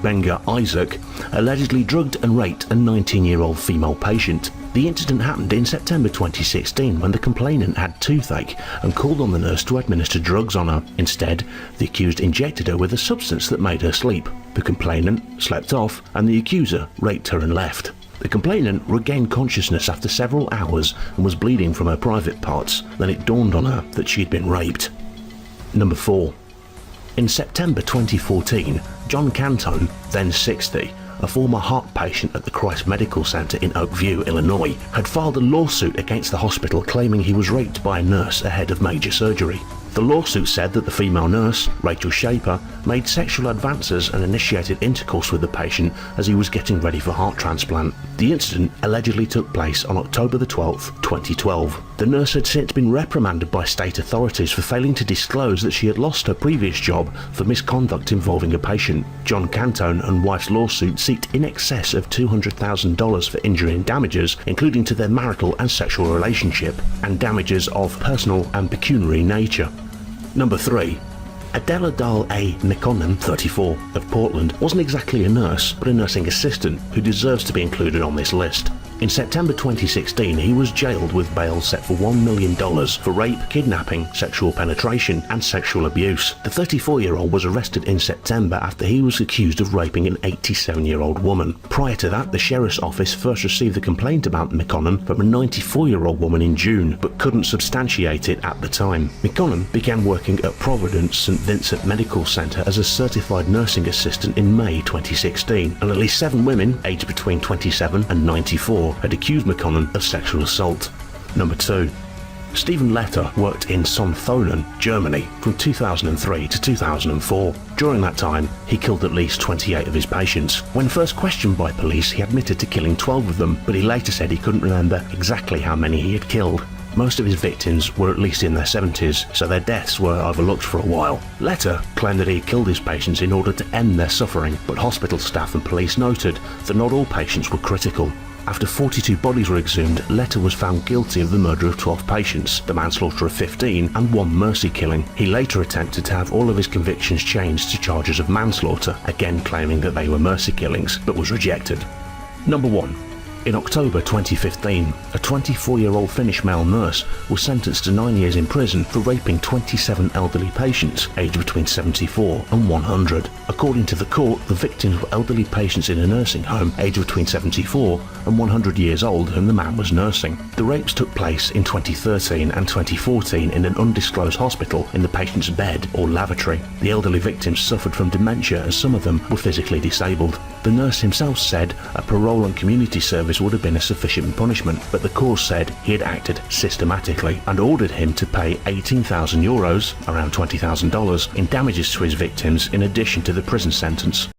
Olugbenga Isaac allegedly drugged and raped a 19-year-old female patient. The incident happened in September 2016 when the complainant had toothache and called on the nurse to administer drugs on her. Instead, the accused injected her with a substance that made her sleep. The complainant slept off and the accuser raped her and left. The complainant regained consciousness after several hours and was bleeding from her private parts. Then it dawned on her that she had been raped. Number 4. In September 2014, John Cantone, then 60, a former heart patient at the Christ Medical Center in Oakview, Illinois, had filed a lawsuit against the hospital claiming he was raped by a nurse ahead of major surgery. The lawsuit said that the female nurse, Rachel Shaper, made sexual advances and initiated intercourse with the patient as he was getting ready for heart transplant. The incident allegedly took place on October the 12th, 2012. The nurse had since been reprimanded by state authorities for failing to disclose that she had lost her previous job for misconduct involving a patient. John Cantone and wife's lawsuit seeked in excess of $200,000 for injury and damages, including to their marital and sexual relationship, and damages of personal and pecuniary nature. Number 3. Adeladilew A. Mekonen, 34, of Portland, wasn't exactly a nurse, but a nursing assistant who deserves to be included on this list. In September 2016, he was jailed with bail set for $1 million for rape, kidnapping, sexual penetration, and sexual abuse. The 34-year-old was arrested in September after he was accused of raping an 87-year-old woman. Prior to that, the sheriff's office first received a complaint about Mekonen from a 94-year-old woman in June, but couldn't substantiate it at the time. Mekonen began working at Providence St. Vincent Medical Center as a certified nursing assistant in May 2016, and at least 7 women, aged between 27 and 94, had accused Mekonen of sexual assault. Number 2. Stephan Letter worked in Solothurn, Germany from 2003 to 2004. During that time, he killed at least 28 of his patients. When first questioned by police, he admitted to killing 12 of them, but he later said he couldn't remember exactly how many he had killed. Most of his victims were at least in their 70s, so their deaths were overlooked for a while. Letter claimed that he had killed his patients in order to end their suffering, but hospital staff and police noted that not all patients were critical. After 42 bodies were exhumed, Letter was found guilty of the murder of 12 patients, the manslaughter of 15, and 1 mercy killing. He later attempted to have all of his convictions changed to charges of manslaughter, again claiming that they were mercy killings, but was rejected. Number 1. In October 2015, a 24-year-old Finnish male nurse was sentenced to 9 years in prison for raping 27 elderly patients, aged between 74 and 100. According to the court, the victims were elderly patients in a nursing home, aged between 74 and 100 years old, whom the man was nursing. The rapes took place in 2013 and 2014 in an undisclosed hospital in the patient's bed or lavatory. The elderly victims suffered from dementia, as some of them were physically disabled. The nurse himself said a parole and community service would have been a sufficient punishment, but the court said he had acted systematically and ordered him to pay €18,000, around $20,000, in damages to his victims in addition to the prison sentence.